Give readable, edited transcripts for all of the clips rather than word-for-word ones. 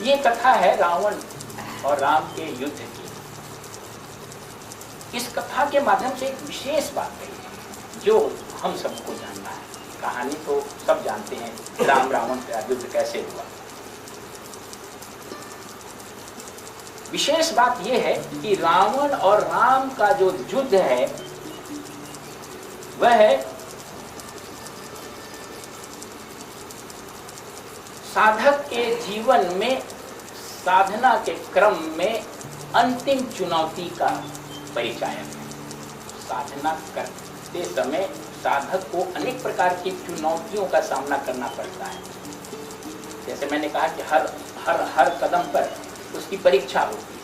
ये कथा है रावण और राम के युद्ध की। इस कथा के माध्यम से एक विशेष बात कही जो हम सबको जानना है। कहानी तो सब जानते हैं, राम रावण का युद्ध कैसे हुआ। विशेष बात यह है कि रावण और राम का जो युद्ध है वह है साधक के जीवन में साधना के क्रम में अंतिम चुनौती का परिचायक है। साधना करते समय साधक को अनेक प्रकार की चुनौतियों का सामना करना पड़ता है। जैसे मैंने कहा कि हर कदम पर उसकी परीक्षा होती है।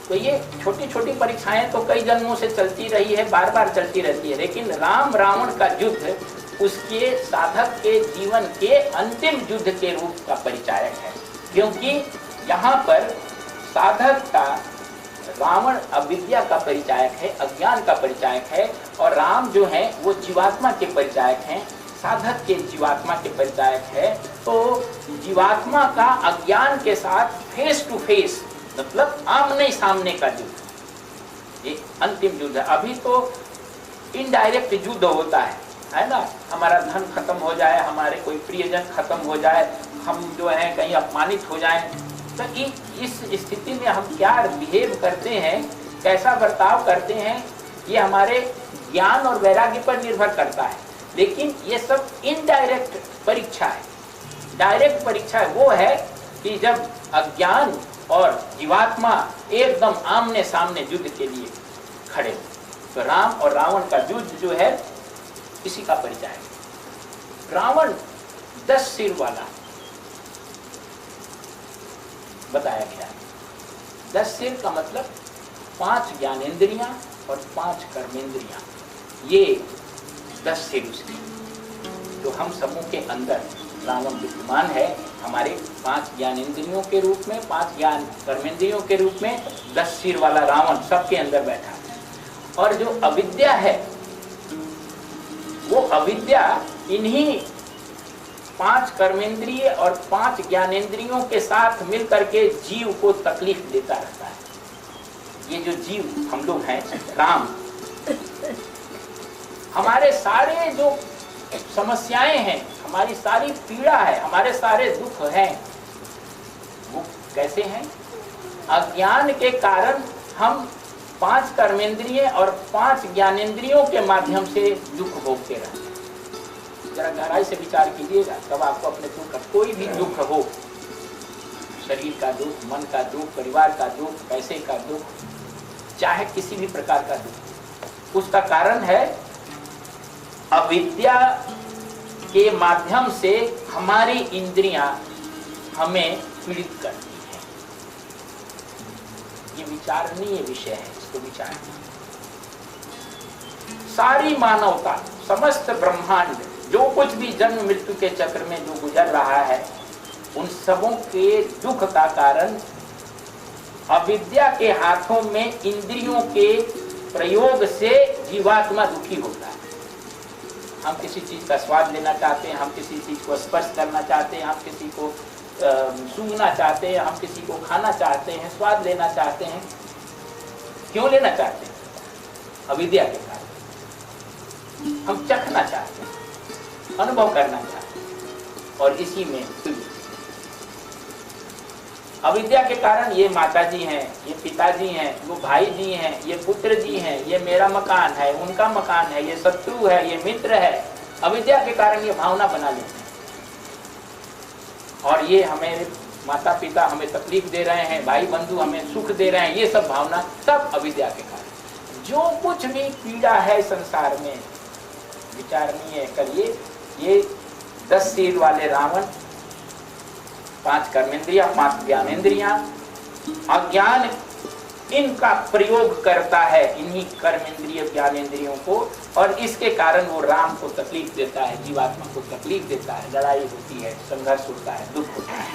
तो ये छोटी छोटी परीक्षाएं तो कई जन्मों से चलती रही है, बार बार चलती रहती है, लेकिन राम रावण का युद्ध उसके साधक के जीवन के अंतिम युद्ध के रूप का परिचायक है। क्योंकि यहाँ पर साधक का रावण अविद्या का परिचायक है, अज्ञान का परिचायक है, और राम जो है वो जीवात्मा के परिचायक हैं, साधक के जीवात्मा के परिचायक है। तो जीवात्मा का अज्ञान के साथ फेस टू फेस, मतलब आमने सामने का युद्ध, ये अंतिम युद्ध है। अभी तो इनडायरेक्ट युद्ध होता है ना, हमारा धन खत्म हो जाए, हमारे कोई प्रियजन खत्म हो जाए, हम जो है कहीं अपमानित हो जाएं, तो इस स्थिति में हम क्या बिहेव करते हैं, कैसा बर्ताव करते हैं, ये हमारे ज्ञान और वैराग्य पर निर्भर करता है। लेकिन ये सब इनडायरेक्ट परीक्षा है। डायरेक्ट परीक्षा वो है कि जब अज्ञान और जीवात्मा एकदम आमने सामने युद्ध के लिए खड़े हो। तो राम और रावण का युद्ध जो है इसी का परिचय है। रावण 10 सिर वाला बताया गया है। 10 सिर का मतलब 5 ज्ञानेंद्रियां और 5 कर्मेंद्रियां, ये 10 सिर उसके। तो हम सबों के अंदर रावण विद्यमान है, हमारे 5 ज्ञानेंद्रियों के रूप में, 5 ज्ञान कर्मेंद्रियों के रूप में 10 सिर वाला रावण सबके अंदर बैठा है। और जो अविद्या है, वो अविद्या इन्हीं 5 कर्मेंद्रिय और 5 ज्ञानेंद्रियों के साथ मिल करके जीव को तकलीफ देता रहता है। ये जो जीव हम लोग हैं, राम, हमारे सारे जो समस्याएं हैं, हमारी सारी पीड़ा है, हमारे सारे दुख हैं, वो कैसे हैं? अज्ञान के कारण हम 5 कर्मेंद्रिय और 5 ज्ञानेंद्रियों के माध्यम से दुख भोगते रहते हैं। जरा गहराई से विचार कीजिएगा, तब आपको अपने दुख का, कोई भी दुख हो, शरीर का दुख, मन का दुख, परिवार का दुख, पैसे का दुख, चाहे किसी भी प्रकार का दुख, उसका कारण है अविद्या के माध्यम से हमारी इंद्रियां हमें पीड़ित करती हैं। ये विचारणीय विषय है, इसको विचार। सारी मानवता, समस्त ब्रह्मांड, जो कुछ भी जन्म मृत्यु के चक्र में जो गुजर रहा है, उन सबों के दुख का कारण अविद्या के हाथों में इंद्रियों के प्रयोग से जीवात्मा दुखी होता है। हम किसी चीज का स्वाद लेना चाहते हैं, हम किसी चीज को स्पर्श करना चाहते हैं, हम किसी को सूंघना चाहते हैं, हम किसी को खाना चाहते हैं, स्वाद लेना चाहते हैं। क्यों लेना चाहते हैं? अविद्या के कारण। हम चखना चाहते हैं, अनुभव करना चाहते हैं, और इसी में अविद्या के कारण ये माता जी हैं, ये पिताजी हैं, वो भाई जी हैं, ये पुत्र जी हैं, ये मेरा मकान है, उनका मकान है, ये शत्रु है, ये मित्र है। अविद्या के कारण ये भावना बना लेते हैं, और ये हमें माता पिता हमें तकलीफ दे रहे हैं, भाई बंधु हमें सुख दे रहे हैं, ये सब भावना सब अविद्या के कारण। जो कुछ भी पीड़ा है संसार में, विचारणीय करिए। ये 10 सिर वाले रावण, 5 कर्मेंद्रियां, 5 ज्ञानेंद्रियां, अज्ञान इनका प्रयोग करता है, इन्हीं कर्मेंद्रिय ज्ञानेंद्रियों को, और इसके कारण वो राम को तकलीफ देता है, जीवात्मा को तकलीफ देता है, लड़ाई होती है, संघर्ष होता है, दुख होता है।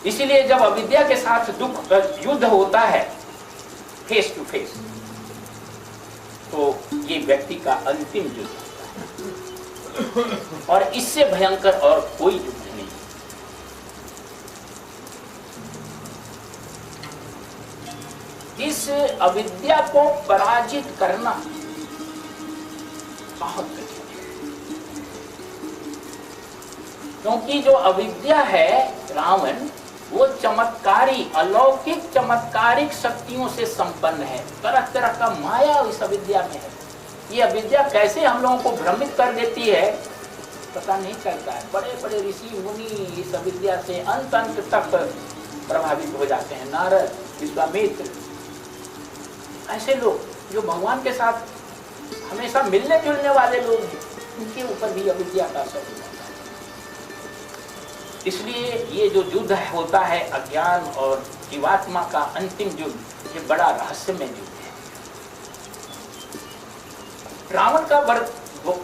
इसीलिए जब अविद्या के साथ दुख युद्ध होता है फेस टू फेस, तो ये व्यक्ति का अंतिम युद्ध होता है, और इससे भयंकर और कोई युद्ध नहीं। अविद्या को पराजित करना बहुत कठिन है, क्योंकि जो अविद्या है रावण, वो चमत्कारी अलौकिक चमत्कारिक शक्तियों से संपन्न है। तरह तरह का माया इस अविद्या में है। ये अविद्या कैसे हम लोगों को भ्रमित कर देती है पता नहीं चलता है। बड़े बड़े ऋषि मुनि इस अविद्या से अंत अंत तक प्रभावित हो जाते हैं। नारद, विश्वामित्र, ऐसे लोग जो भगवान के साथ हमेशा मिलने जुलने वाले लोग हैं, उनके ऊपर भी अविद्या का असर होता है। इसलिए ये जो युद्ध होता है अज्ञान और जीवात्मा का अंतिम युद्ध, ये बड़ा रहस्यमय युद्ध है। रावण का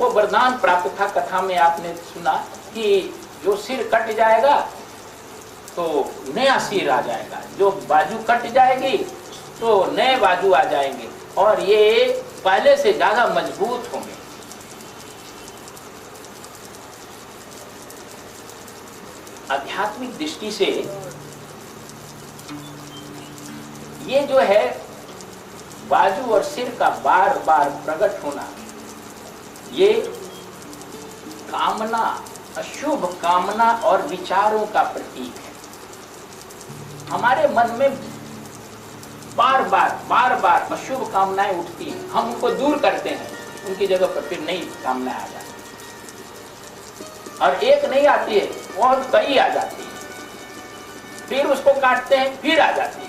वरदान प्राप्त था, कथा में आपने सुना कि जो सिर कट जाएगा तो नया सिर आ जाएगा, जो बाजू कट जाएगी तो नए बाजू आ जाएंगे और ये पहले से ज्यादा मजबूत होंगे। आध्यात्मिक दृष्टि से ये जो है बाजू और सिर का बार बार प्रकट होना, ये कामना, अशुभ कामना और विचारों का प्रतीक है। हमारे मन में बार बार अशुभ कामनाएं उठती हैं, हम उनको दूर करते हैं, उनकी जगह पर फिर नई कामनाएं आ जाती हैं, और एक नहीं आती है और कई आ जाती है। फिर उसको काटते हैं, फिर आ जाती है,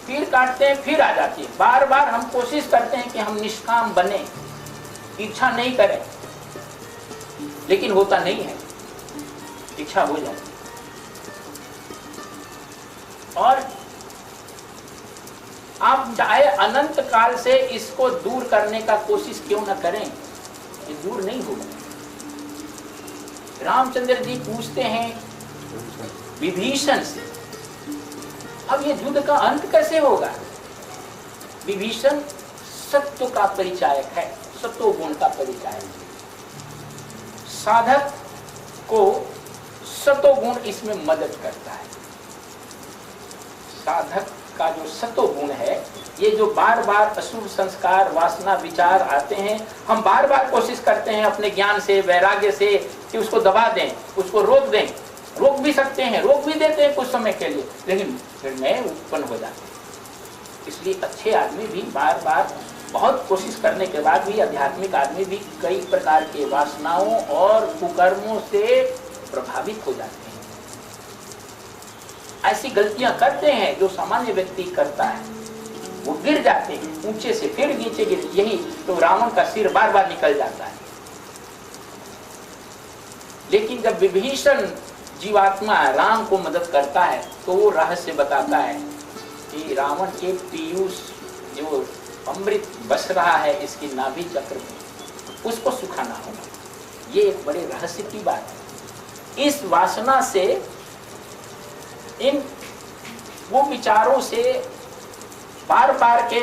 फिर काटते हैं, फिर आ जाती है। बार बार हम कोशिश करते हैं कि हम निष्काम बने, इच्छा नहीं करें, लेकिन होता नहीं है, इच्छा हो जाती है। और आप चाहे अनंत काल से इसको दूर करने का कोशिश क्यों न करें, ये दूर नहीं होगा। रामचंद्र जी पूछते हैं विभीषण से, अब ये युद्ध का अंत कैसे होगा? विभीषण सत्व का परिचायक है, सत्व गुण का परिचायक है। साधक को सत्व गुण इसमें मदद करता है। साधक का जो सत्व गुण है, ये जो बार बार अशुभ संस्कार, वासना, विचार आते हैं, हम बार बार कोशिश करते हैं अपने ज्ञान से, वैराग्य से कि उसको दबा दें, उसको रोक दें। रोक भी सकते हैं, रोक भी देते हैं कुछ समय के लिए, लेकिन फिर नए उत्पन्न हो जाते हैं। इसलिए अच्छे आदमी भी बार बार बहुत कोशिश करने के बाद भी, आध्यात्मिक आदमी भी कई प्रकार के वासनाओं और कुकर्मों से प्रभावित हो जाते हैं। ऐसी गलतियां करते हैं जो सामान्य व्यक्ति करता है, वो गिर जाते हैं ऊंचे से, फिर नीचे गिर। यही तो रावण का सिर बार बार निकल जाता है। लेकिन जब विभीषण जीवात्मा राम को मदद करता है तो वो रहस्य बताता है कि रावण के पीयूष जो अमृत बस रहा है इसकी नाभि चक्र में, उसको सुखाना होगा। ये एक बड़े रहस्य की बात है। इस वासना से, इन वो विचारों से, बार बार के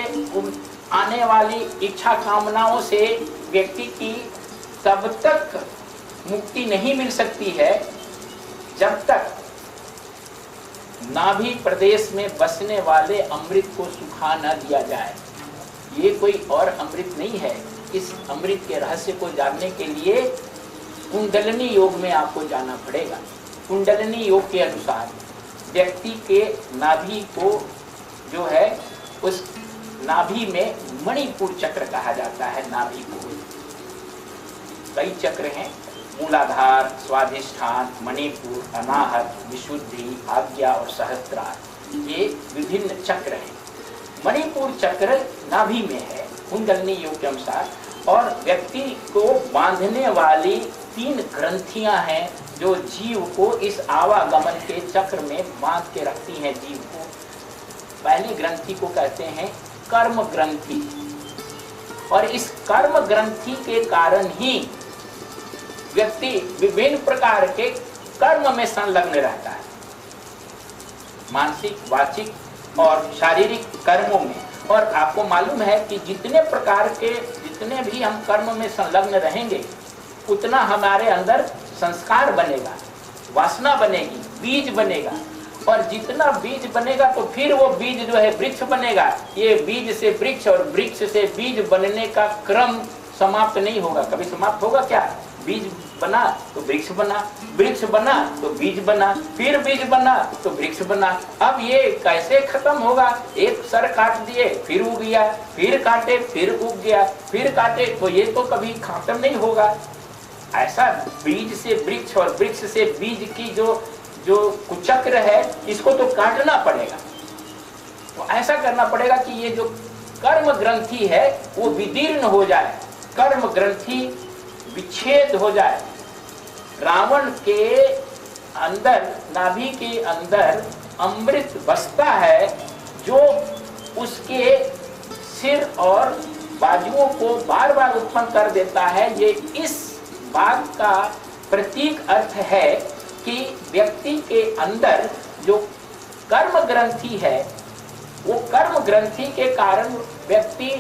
आने वाली इच्छा कामनाओं से व्यक्ति की तब तक मुक्ति नहीं मिल सकती है जब तक नाभि प्रदेश में बसने वाले अमृत को सुखा न दिया जाए। ये कोई और अमृत नहीं है। इस अमृत के रहस्य को जानने के लिए कुंडलिनी योग में आपको जाना पड़ेगा। कुंडलिनी योग के अनुसार व्यक्ति के नाभि को जो है, उस नाभि में मणिपुर चक्र कहा जाता है। नाभि को कई चक्र हैं, मूलाधार, स्वाधिष्ठान, मणिपुर, अनाहत, विशुद्धि, आज्ञा और सहस्त्रार। ये विभिन्न चक्र हैं। मणिपुर चक्र नाभि में है कुंडलिनी योग के अनुसार, और व्यक्ति को बांधने वाली 3 ग्रंथियां हैं जो जीव को इस आवागमन के चक्र में बांध के रखती हैं जीव को। पहली ग्रंथि को कहते हैं कर्म ग्रंथि, और इस कर्म ग्रंथि के कारण ही व्यक्ति विभिन्न प्रकार के कर्म में संलग्न रहता है, मानसिक, वाचिक और शारीरिक कर्मों में। और आपको मालूम है कि जितने प्रकार के, जितने भी हम कर्म में संलग्न रहेंगे, उतना हमारे अंदर संस्कार बनेगा, वासना बनेगी, बीज बनेगा। और जितना बीज बनेगा तो फिर वो बीज जो है वृक्ष बनेगा। ये बीज से वृक्ष और वृक्ष से बीज बनने का क्रम समाप्त नहीं होगा। कभी समाप्त होगा क्या? बीज बना तो वृक्ष बना, वृक्ष बना तो बीज बना, फिर बीज बना तो वृक्ष बना। अब ये कैसे खत्म होगा? एक सर काट दिए फिर उग गया, फिर काटे फिर उग गया, फिर काटे, तो ये तो कभी खत्म नहीं होगा। ऐसा बीज से वृक्ष और वृक्ष से बीज की जो कुचक्र है, इसको तो काटना पड़ेगा। तो ऐसा करना पड़ेगा कि ये जो कर्म ग्रंथि है वो विदीर्ण हो जाए, कर्म ग्रंथि विच्छेद हो जाए। रावण के अंदर, नाभि के अंदर अमृत बसता है जो उसके सिर और बाजुओं को बार बार उत्पन्न कर देता है। ये इस बात का प्रतीक अर्थ है कि व्यक्ति के अंदर जो कर्म ग्रंथि है, वो कर्म ग्रंथि के कारण व्यक्ति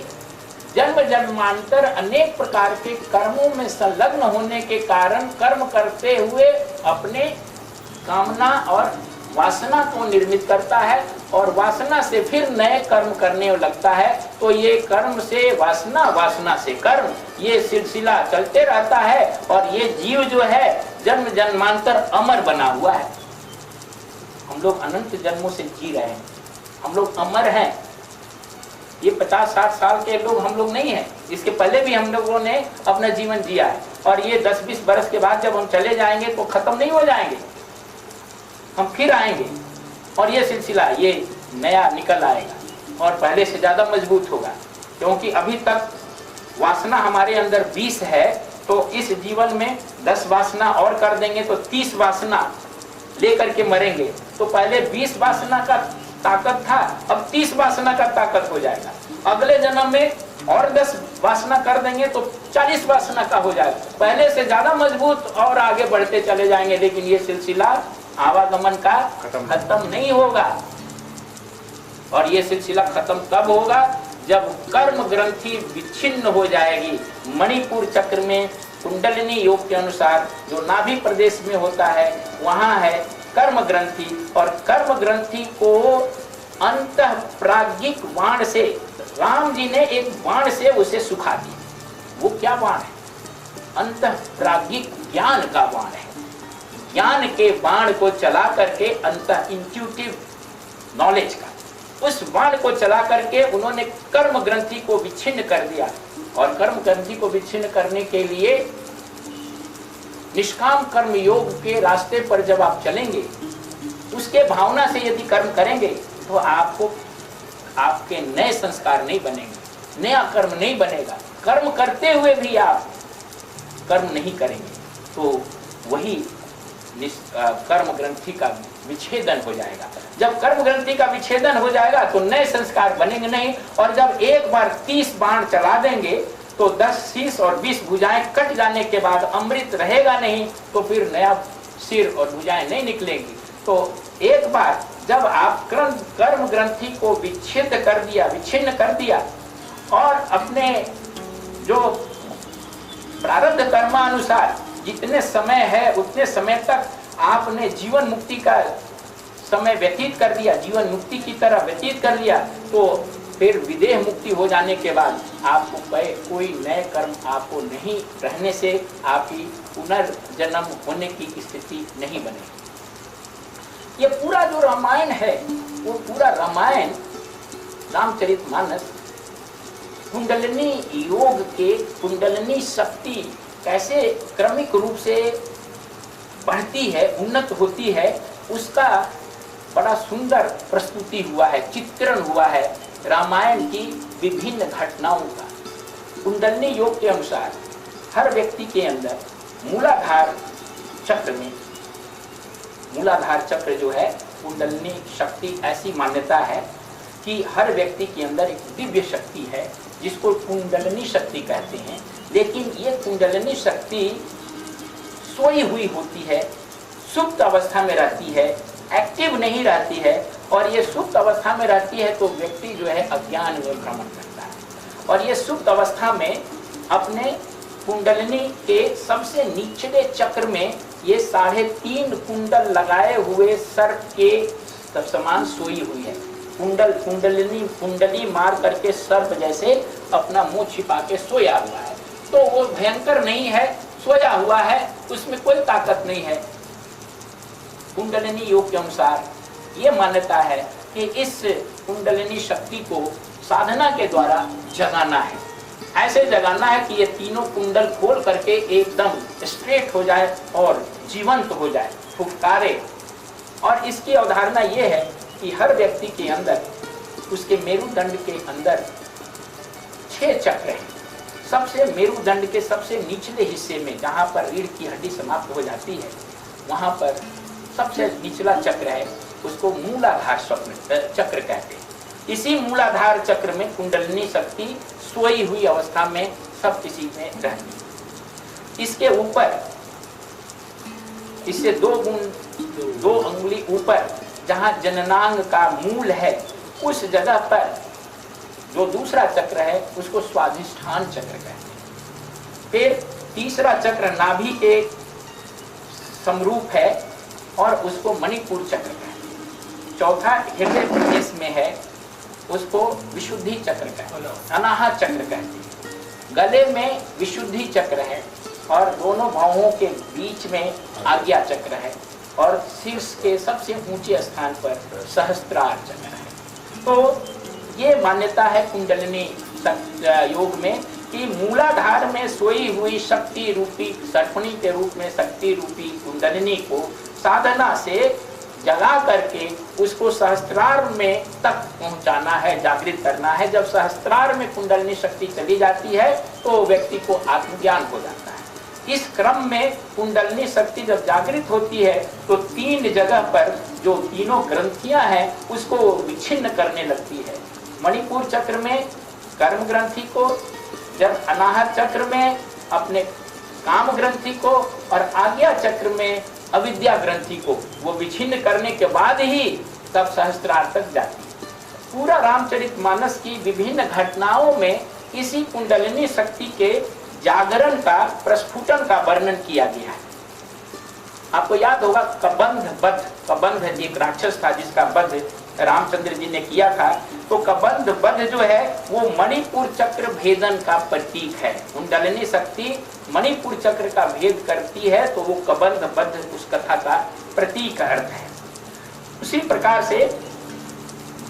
जन्म जन्मांतर अनेक प्रकार के कर्मों में संलग्न होने के कारण कर्म करते हुए अपने कामना और वासना को निर्मित करता है और वासना से फिर नए कर्म करने लगता है। तो ये कर्म से वासना, वासना से कर्म, ये सिलसिला चलते रहता है और ये जीव जो है जन्म जन्मांतर अमर बना हुआ है। हम लोग अनंत जन्मों से जी रहे हैं, हम लोग अमर हैं। ये 50-60 साल के लोग हम लोग नहीं हैं, इसके पहले भी हम लोगों ने अपना जीवन जिया है और ये 10-20 बरस के बाद जब हम चले जाएंगे तो खत्म नहीं हो जाएंगे, हम फिर आएंगे और ये सिलसिला ये नया निकल आएगा और पहले से ज्यादा मजबूत होगा। क्योंकि अभी तक वासना हमारे अंदर 20 है, तो इस जीवन में 10 वासना और कर देंगे तो 30 वासना लेकर के मरेंगे। तो पहले 20 वासना का ताकत था, अब 30 वासना का ताकत हो जाएगा। अगले जन्म में और 10 वासना कर देंगे तो 40 वासना का हो जाएगा। पहले से ज्यादा मजबूत और आगे बढ़ते चले जाएंगे, लेकिन ये सिलसिला आवागमन का खत्म नहीं होगा। और ये सिलसिला खत्म तब होगा जब कर्म ग्रंथि विच्छिन्न हो जाएगी। मणिपुर चक्र में कुंडलिनी योग के अनुसार जो नाभि प्रदेश में होता है वहां है कर्म ग्रंथि, और कर्म ग्रंथि को अंतः प्राज्ञिक बाण से, राम जी ने एक बाण से उसे सुखा दिया। वो क्या बाण है? अंतः प्राज्ञिक ज्ञान का बाण है। ज्ञान के बाण को चला करके, अंतः इंट्यूटिव नॉलेज का, उस बाण को चला करके उन्होंने कर्म ग्रंथि को विच्छिन्न कर दिया। और कर्म ग्रंथि को विच्छिन्न करने के लिए निष्काम कर्म योग के रास्ते पर जब आप चलेंगे, उसके भावना से यदि कर्म करेंगे तो आपको आपके नए संस्कार नहीं बनेंगे, नया कर्म नहीं बनेगा। कर्म करते हुए भी आप कर्म नहीं करेंगे तो वही कर्म ग्रंथि का विच्छेदन हो जाएगा। जब कर्म ग्रंथि का विच्छेदन हो जाएगा तो नए संस्कार बनेंगे नहीं। और जब एक बार 30 बाण चला देंगे तो 10 शीश और 20 भुजाएं कट जाने के बाद अमृत रहेगा नहीं, तो फिर नया सिर और भुजाएं नहीं निकलेंगी। तो एक बार जब आप कर्म ग्रंथि को विच्छेद कर दिया, विच्छिन्न कर दिया और अपने जो प्रारब्ध कर्मानुसार जितने समय है उतने समय तक आपने जीवन मुक्ति का समय व्यतीत कर दिया, जीवन मुक्ति की तरह व्यतीत कर लिया, तो फिर विदेह मुक्ति हो जाने के बाद आपको कोई नए कर्म आपको नहीं रहने से आपकी पुनर्जन्म होने की स्थिति नहीं बनेगी। ये पूरा जो रामायण है, वो पूरा रामायण रामचरितमानस कुंडलिनी योग के, कुंडलिनी शक्ति कैसे क्रमिक रूप से बढ़ती है, उन्नत होती है, उसका बड़ा सुंदर प्रस्तुति हुआ है, चित्रण हुआ है रामायण की विभिन्न घटनाओं का। कुंडलिनी योग के अनुसार हर व्यक्ति के अंदर मूलाधार चक्र में, मूलाधार चक्र जो है कुंडलिनी शक्ति, ऐसी मान्यता है कि हर व्यक्ति के अंदर एक दिव्य शक्ति है जिसको कुंडलिनी शक्ति कहते हैं। लेकिन ये कुंडलिनी शक्ति सोई हुई होती है, सुप्त अवस्था में रहती है, एक्टिव नहीं रहती है। और ये सुप्त अवस्था में रहती है तो व्यक्ति जो है अज्ञान में भ्रमण करता है। और ये सुप्त अवस्था में अपने कुंडलिनी के सबसे निचले चक्र में ये 3.5 कुंडल लगाए हुए सर्प के समान सोई हुई है। कुंडली मार करके सर्प जैसे अपना मुंह छिपा के सोया हुआ है। तो वो भयंकर नहीं है, सोया हुआ है, उसमें कोई ताकत नहीं है। कुंडलिनी योग के अनुसार ये मान्यता है कि इस कुंडलिनी शक्ति को साधना के द्वारा जगाना है। ऐसे जगाना है कि ये तीनों कुंडल खोल करके एकदम स्ट्रेट हो जाए और जीवंत हो जाए, फुफकारे। और इसकी अवधारणा ये है कि हर व्यक्ति के अंदर, उसके मेरुदंड के अंदर 6 चक्र हैं। सबसे मेरुदंड के सबसे निचले हिस्से में, जहाँ पर रीढ़ की हड्डी समाप्त हो जाती है, वहाँ पर सबसे निचला चक्र है, उसको मूलाधार चक्र कहते हैं। इसी मूलाधार चक्र में कुंडलिनी शक्ति सोई हुई अवस्था में सब किसी में रहती। इसके ऊपर, इससे 2 अंगुली ऊपर, जहाँ जननांग का मूल है, उस जगह पर जो दूसरा चक्र है उसको स्वाधिष्ठान चक्र कहते हैं। फिर तीसरा चक्र नाभि के समरूप है और उसको मणिपुर चक्र कहते हैं। चौथा हृदय प्रदेश में है, उसको विशुद्धि चक्र कहते हैं, अनाहत चक्र कहते हैं। गले में विशुद्धि चक्र है और दोनों बाहों के बीच में आज्ञा चक्र है और शीर्ष के सबसे ऊंचे स्थान पर सहस्त्रार चक्र है। तो ये मान्यता है कुंडलिनी योग में कि मूलाधार में सोई हुई शक्ति रूपी सर्पणी के रूप में शक्ति रूपी कुंडलिनी को साधना से जगा करके उसको सहस्त्रार में तक पहुंचाना है, जागृत करना है। जब सहस्त्रार में कुंडलिनी शक्ति चली जाती है तो व्यक्ति को आत्मज्ञान हो जाता है। इस क्रम में कुंडलिनी शक्ति जब जागृत होती है तो 3 जगह पर जो तीनों ग्रंथियां हैं उसको विच्छिन्न करने लगती है। मणिपुर चक्र में कर्म ग्रंथि को, जब अनाहत चक्र में अपने काम ग्रंथि को और आज्ञा चक्र में अविद्या ग्रंथि को वो विच्छिन्न करने के बाद ही तब सहस्त्रार तक जाती है। पूरा रामचरितमानस की विभिन्न घटनाओं में इसी कुंडलिनी शक्ति के जागरण का, प्रस्फुटन का वर्णन किया गया है। आपको याद होगा कबंध एक राक्षस था जिसका वध रामचंद्र जी ने किया था। तो कबंध वध जो है वो मणिपुर चक्र भेदन का प्रतीक है। कुंडलिनी शक्ति मणिपुर चक्र का भेद करती है तो वो कबंध वध उस कथा का प्रतीक अर्थ है। उसी प्रकार से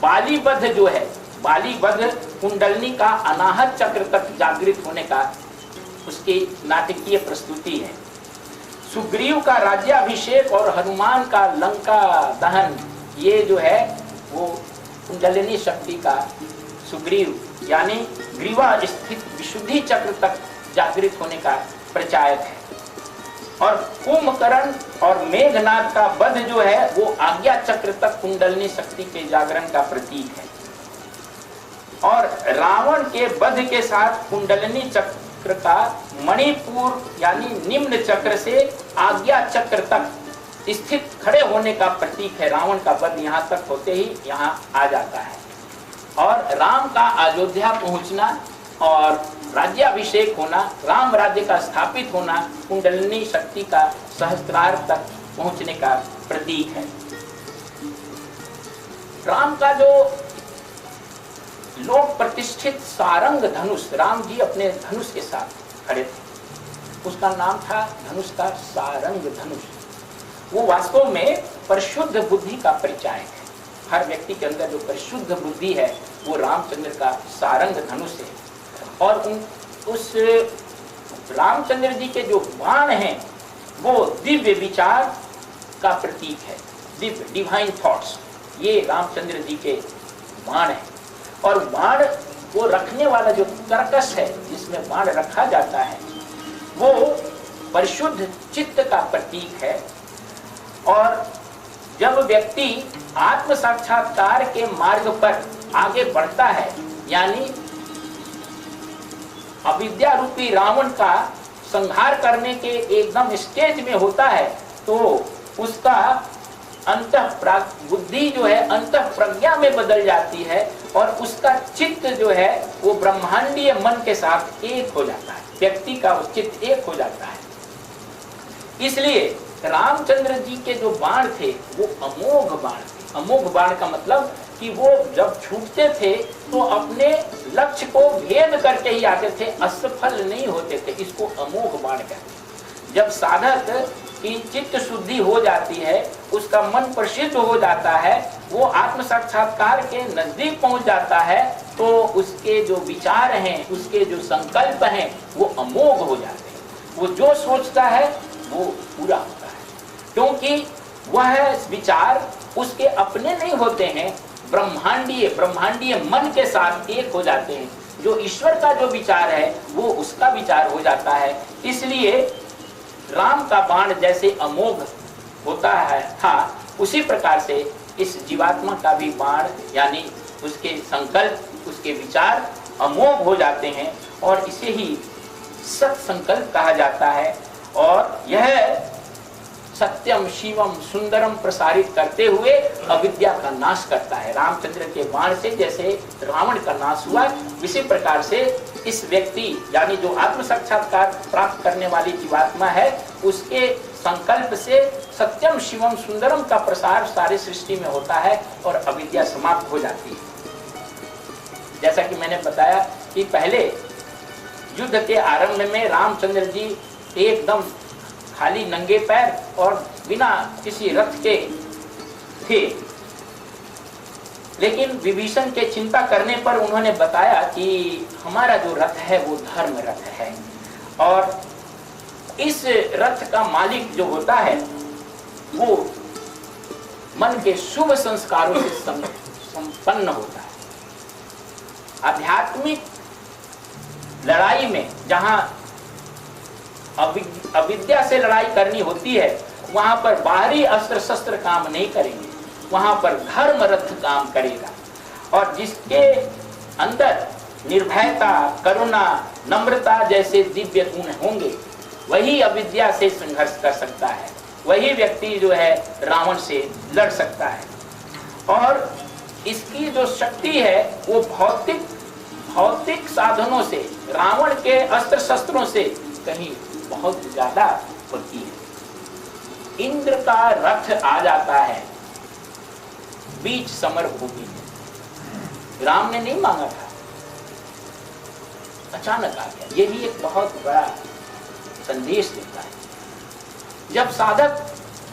बाली वध जो है, बाली वध कुंडलिनी का अनाहत चक्र तक जागृत होने का उसकी नाटकीय प्रस्तुति है। सुग्रीव का राज्याभिषेक और हनुमान का लंका दहन, ये जो है वो कुंडलिनी शक्ति का, सुग्रीव यानी ग्रीवा स्थित विशुद्धि चक्र तक जागृत होने का प्रचायक है। और कुंभकर्ण और मेघनाद का वध जो है वो आज्ञा चक्र तक कुंडलिनी शक्ति के जागरण का प्रतीक है। और रावण के वध के साथ कुंडलिनी चक्र का मणिपुर यानी निम्न चक्र से आज्ञा चक्र तक स्थित खड़े होने का प्रतीक है। रावण का वध यहाँ तक होते ही यहाँ आ जाता है। और राम का अयोध्या पहुँचना और राज्याभिषेक होना, राम राज्य का स्थापित होना कुंडलिनी शक्ति का सहस्त्रार तक पहुँचने का प्रतीक है। राम का जो लोक प्रतिष्ठित सारंग धनुष, राम जी अपने धनुष के साथ खड़े थे, उसका नाम था धनुष का सारंग धनुष। वो वास्तव में परिशुद्ध बुद्धि का परिचायक है। हर व्यक्ति के अंदर जो परिशुद्ध बुद्धि है वो रामचंद्र का सारंग धनुष है। और उस रामचंद्र जी के जो बाण हैं वो दिव्य विचार का प्रतीक है, दिव्य डिवाइन थॉट्स, ये रामचंद्र जी के बाण है। और बाण वो रखने वाला जो कर्कश है जिसमें बाण रखा जाता है वो परिशुद्ध चित्त का प्रतीक है। और जब व्यक्ति आत्म साक्षात्कार के मार्ग पर आगे बढ़ता है, यानी अविद्या रूपी रावण का संहार करने के एकदम स्टेज में होता है, तो उसका बुद्धि जो है अंतः प्रज्ञा में बदल जाती है और उसका चित्त जो है वो ब्रह्मांडीय मन के साथ एक हो जाता है। व्यक्ति का चित्त एक हो जाता है। इसलिए रामचंद्र जी के जो बाण थे वो अमोघ बाण थे। अमोघ बाण का मतलब कि वो जब छूटते थे तो अपने लक्ष्य को भेद करके ही आते थे, असफल नहीं होते थे। इसको अमोघ बाण कहते हैं। जब साधक की चित्त शुद्धि हो जाती है, उसका मन प्रसिद्ध हो जाता है, वो आत्म साक्षात्कार के नजदीक पहुंच जाता है, तो उसके जो विचार हैं, उसके जो संकल्प हैं, वो अमोघ हो जाते हैं। वो जो सोचता है वो पूरा होता है, क्योंकि वह विचार उसके अपने नहीं होते हैं, ब्रह्मांडीय मन के साथ एक हो जाते हैं। जो ईश्वर का जो विचार है वो उसका विचार हो जाता है। इसलिए राम का बाण जैसे अमोघ होता है था, उसी प्रकार से इस जीवात्मा का भी बाण यानी उसके संकल्प, उसके विचार अमोघ हो जाते हैं, और इसे ही सत संकल्प कहा जाता है। और यह सत्यम शिवम सुंदरम प्रसारित करते हुए अविद्या का नाश करता है। रामचंद्र के बाण से जैसे रावण का नाश हुआ, इसी प्रकार से इस व्यक्ति यानी जो आत्म साक्षात्कार प्राप्त करने वाली जीवात्मा है, उसके संकल्प से सत्यम शिवम सुंदरम का प्रसार सारी सृष्टि में होता है और अविद्या समाप्त हो जाती है। जैसा कि मैंने बताया कि पहले युद्ध के आरंभ में रामचंद्र जी एकदम खाली नंगे पैर और बिना किसी रथ के थे, लेकिन विभीषण के चिंता करने पर उन्होंने बताया कि हमारा जो रथ है वो धर्म रथ है, और इस रथ का मालिक जो होता है वो मन के शुभ संस्कारों से संपन्न होता है। आध्यात्मिक लड़ाई में जहां अविद्या से लड़ाई करनी होती है, वहां पर बाहरी अस्त्र शस्त्र काम नहीं करेंगे, वहां पर धर्म रथ काम करेगा। और जिसके अंदर निर्भयता, करुणा, नम्रता जैसे दिव्य गुण होंगे, वही अविद्या से संघर्ष कर सकता है, वही व्यक्ति जो है रावण से लड़ सकता है। और इसकी जो शक्ति है वो भौतिक साधनों से, रावण के अस्त्र शस्त्रों से कहीं बहुत ज्यादा होती है। इंद्र का रथ आ जाता है बीच समर भूमि में, राम ने नहीं मांगा था, अचानक आ गया। ये भी एक बहुत बड़ा संदेश देता है। जब साधक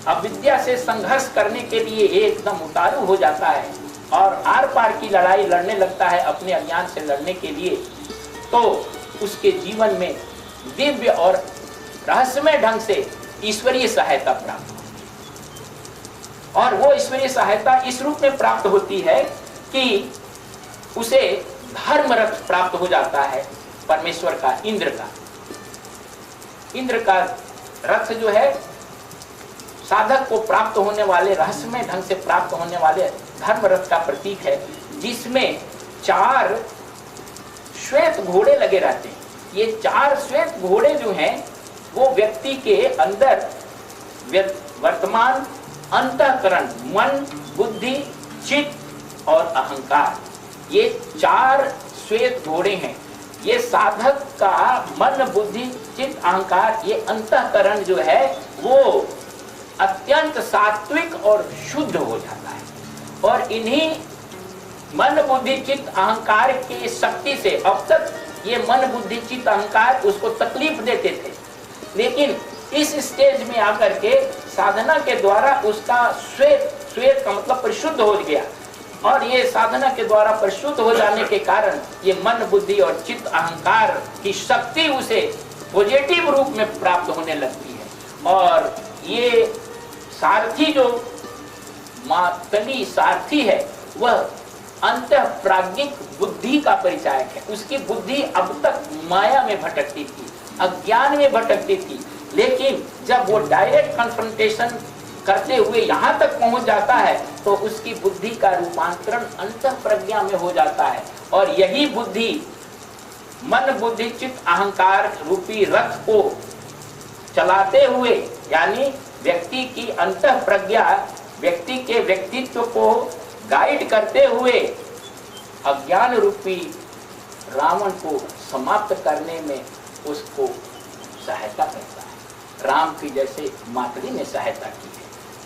अविद्या से संघर्ष करने के लिए एकदम उतारू हो जाता है और आर पार की लड़ाई लड़ने लगता है अपने अज्ञान से लड़ने के लिए, तो उसके जीवन में दिव्य और रहस्यमय ढंग से ईश्वरीय सहायता प्राप्त होती है। और वो ईश्वरीय सहायता इस रूप में प्राप्त होती है कि उसे धर्म रथ प्राप्त हो जाता है, परमेश्वर का, इंद्र का रथ जो है साधक को प्राप्त होने वाले, रहस्यमय ढंग से प्राप्त होने वाले धर्म रथ का प्रतीक है, जिसमें 4 श्वेत घोड़े लगे रहते हैं। ये 4 श्वेत घोड़े जो हैं वो व्यक्ति के अंदर वर्तमान अंतःकरण, मन, बुद्धि, चित्त और अहंकार, ये 4 श्वेत घोड़े हैं। ये साधक का मन, बुद्धि, चित्त, अहंकार, ये अंतःकरण जो है वो अत्यंत सात्विक और शुद्ध हो जाता है। और इन्हीं मन, बुद्धि, चित्त, अहंकार की शक्ति से अब तक ये मन, बुद्धि, चित्त, अहंकार उसको तकलीफ देते थे, लेकिन इस स्टेज में आकर के साधना के द्वारा उसका श्वेत का मतलब परिशुद्ध हो गया। और ये साधना के द्वारा परिशुद्ध हो जाने के कारण ये मन, बुद्धि और चित्त, अहंकार की शक्ति उसे पॉजिटिव रूप में प्राप्त होने लगती है। और ये सारथी जो मातली सारथी है वह अंतःप्राज्ञिक बुद्धि का परिचायक है। उसकी बुद्धि अब तक माया में भटकती थी, अज्ञान में भटकती थी, लेकिन जब वो डायरेक्ट कन्फ्रंटेशन करते हुए यहाँ तक पहुँच जाता है तो उसकी बुद्धि का रूपांतरण अंतःप्रज्ञा में हो जाता है। और यही बुद्धि मन, बुद्धि, चित्त, अहंकार रूपी रथ को चलाते हुए, यानी व्यक्ति की अंतःप्रज्ञा व्यक्ति के व्यक्तित्व को गाइड करते हुए अज्ञान रूपी रावण को समाप्त करने में उसको सहायता करता है। राम की जैसे मातरी ने सहायता की है।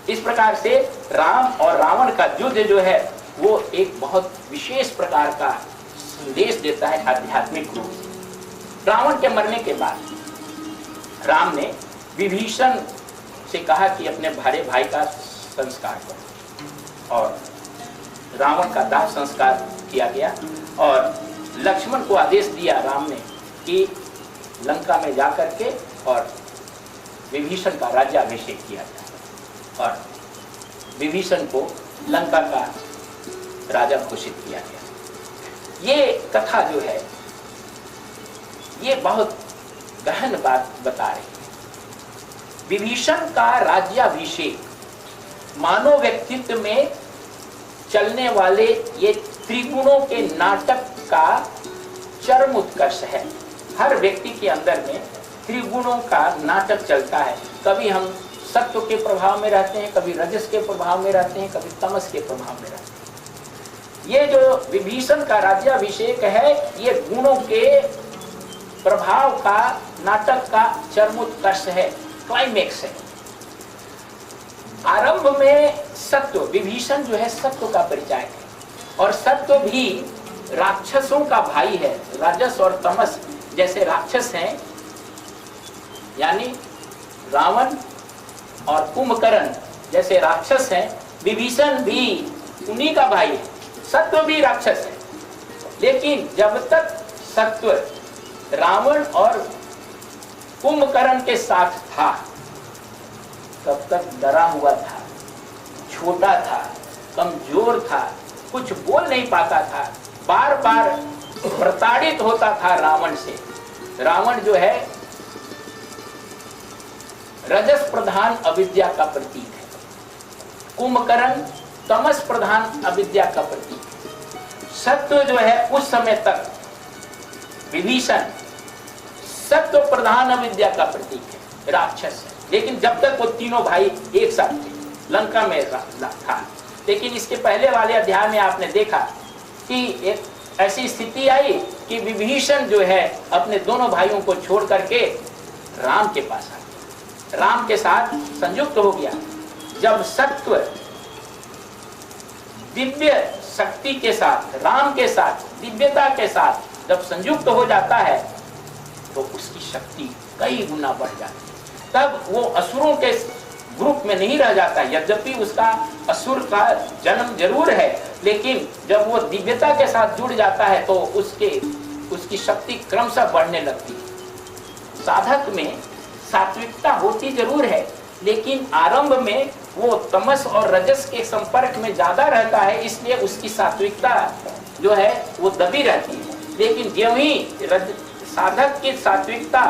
इस प्रकार से राम और रावण का युद्ध जो है वो एक बहुत विशेष प्रकार का संदेश देता है आध्यात्मिक रूप से। रावण के मरने के बाद राम ने विभीषण से कहा कि अपने बड़े भाई का संस्कार करो, और रावण का दाह संस्कार किया गया। और लक्ष्मण को आदेश दिया राम ने कि लंका में जाकर के और विभीषण का राज्याभिषेक किया जाए, और विभीषण को लंका का राजा घोषित किया गया। ये कथा जो है ये बहुत गहन बात बता रही है। विभीषण का राज्याभिषेक मानव व्यक्तित्व में चलने वाले ये त्रिगुणों के नाटक का चरम उत्कर्ष है। हर व्यक्ति के अंदर में त्रिगुणों का नाटक चलता है। कभी हम सत्व के प्रभाव में रहते हैं, कभी रजस के प्रभाव में रहते हैं, कभी तमस के प्रभाव में रहते हैं। ये जो विभीषण का राज्याभिषेक है ये गुणों के प्रभाव का नाटक का चरमोत्कर्ष है, क्लाइमेक्स है। आरंभ में सत्व, विभीषण जो है सत्व का परिचय है, और सत्व भी राक्षसों का भाई है। राजस और तमस जैसे राक्षस हैं, यानी रावण और कुंभकर्ण जैसे राक्षस हैं, विभीषण भी उन्हीं का भाई है। सत्व भी राक्षस है, लेकिन जब तक सत्व रावण और कुंभकर्ण के साथ था तब तक डरा हुआ था, छोटा था, कमजोर था, कुछ बोल नहीं पाता था, बार बार प्रताड़ित होता था रावण से। रावण जो है रजस प्रधान अविद्या का प्रतीक है, कुंभकर्ण तमस प्रधान अविद्या का प्रतीक है। सत्व जो है उस समय तक विभीषण सत्व प्रधान अविद्या का प्रतीक है, राक्षस है। लेकिन जब तक वो तीनों भाई एक साथ थे, लंका में था। लेकिन इसके पहले वाले अध्याय में आपने देखा कि एक ऐसी स्थिति आई कि विभीषण जो है अपने दोनों भाइयों को छोड़ करके राम के पास आ गया, राम के साथ संयुक्त हो गया। जब सत्व दिव्य शक्ति के साथ, राम के साथ, दिव्यता के साथ जब संयुक्त हो जाता है तो उसकी शक्ति कई गुना बढ़ जाती है। तब वो असुरों के ग्रुप में नहीं रह जाता। यद्यपि उसका असुर का जन्म जरूर है, लेकिन जब वो दिव्यता के साथ जुड़ जाता है तो उसकी शक्ति क्रमशः बढ़ने लगती है। साधक में सात्विकता होती जरूर है, लेकिन आरंभ में वो तमस और रजस के संपर्क में ज्यादा रहता है, इसलिए उसकी सात्विकता जो है वो दबी रहती है। लेकिन ज्यों ही साधक की सात्विकता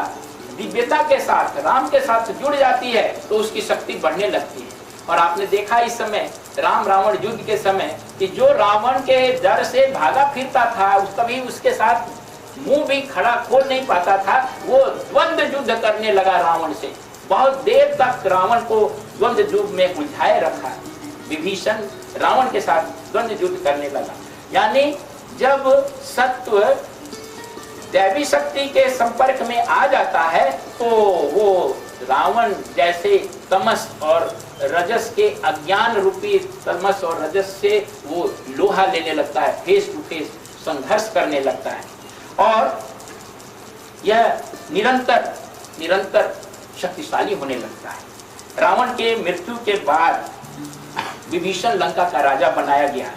दिव्यता के साथ, राम के साथ जुड़ जाती है तो उसकी शक्ति बढ़ने लगती है। और आपने देखा इस समय राम रावण युद्ध के समय कि जो रावण के डर से भागा फिरता था, कभी उसके साथ मुंह भी खड़ा खोल नहीं पाता था, वो द्वंद्व युद्ध करने लगा रावण से। बहुत देर तक रावण को द्वंद्व युद्ध में उलझाए रखा। विभीषण रावण के साथ द्वंद्व युद्ध करने लगा। यानी जब सत्व दैवी शक्ति के संपर्क में आ जाता है तो वो रावण जैसे तमस और रजस के अज्ञान रूपी तमस और रजस से वो लोहा लेने लगता है, फेस टू फेस संघर्ष करने लगता है। और यह निरंतर शक्तिशाली होने लगता है। रावण के मृत्यु के बाद विभीषण लंका का राजा बनाया गया।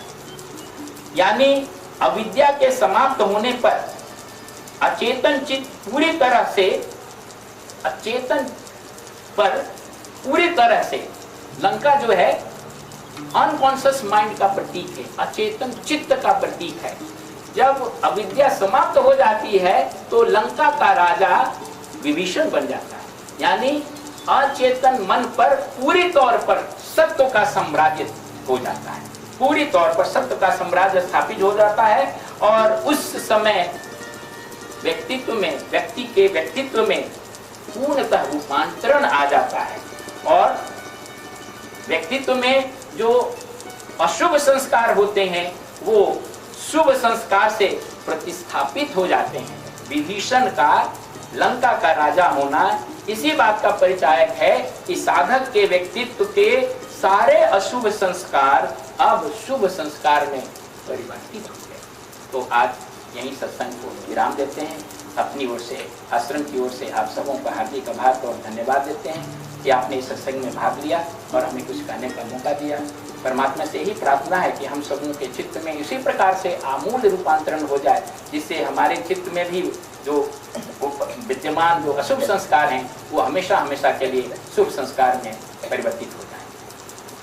यानी अविद्या के समाप्त होने पर अचेतन चित्त पूरी तरह से लंका जो है अनकॉन्शियस माइंड का प्रतीक है, अचेतन चित्त का प्रतीक है। जब अविद्या समाप्त हो जाती है तो लंका का राजा विभीषण बन जाता है। यानी अचेतन मन पर पूरी तौर पर सत्य का साम्राज्य हो जाता है, पूरी तौर पर सत्य का साम्राज्य स्थापित हो जाता है। और उस समय व्यक्ति के व्यक्तित्व में पूर्णतः रूपांतरण आ जाता है, और व्यक्तित्व में जो अशुभ संस्कार होते हैं वो शुभ संस्कार से प्रतिस्थापित हो जाते हैं। विभीषण का लंका का राजा होना इसी बात का परिचायक है कि साधक के व्यक्तित्व के सारे अशुभ संस्कार अब शुभ संस्कार में परिवर्तित हो गए। तो आज यही सत्संग को विराम देते हैं। अपनी ओर से, आश्रम की ओर से आप सबों का हार्दिक आभार और धन्यवाद देते हैं कि आपने इस सत्संग में भाग लिया और हमें कुछ कहने का मौका दिया। परमात्मा से ही प्रार्थना है कि हम सबों के चित्त में इसी प्रकार से आमूल रूपांतरण हो जाए, जिससे हमारे चित्त में भी जो विद्यमान जो अशुभ संस्कार हैं वो हमेशा हमेशा के लिए शुभ संस्कार में परिवर्तित हो जाए।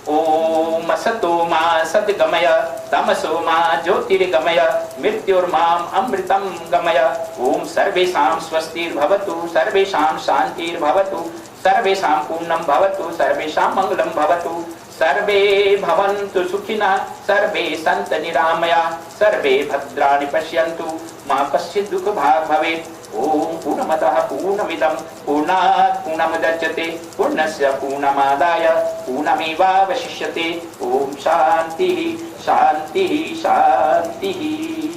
ओम असतो मा सद्गमय तमसो मा ज्योतिर्गमय मृत्युर्माम अमृतं गमय। ओम सर्वेषां स्वस्तिर्भवतु, सर्वेषां शान्तिर्भवतु, सर्वेषां पूर्णं भवतु, सर्वेषां मंगलं भवतु, सर्वे भवन्तु सुखिनः, सर्वे सन्तु निरामया, सर्वे भद्राणि पश्यन्तु, मा कश्चित् दुःखभाग् भवेत्। ओम पूर्णमतः पूर्णमिदं पूर्णात् पूर्णमुदच्यते पूर्णस्य पूर्णमादाय पूर्णमेवावशिष्यते। ओम शांति शांति शांति।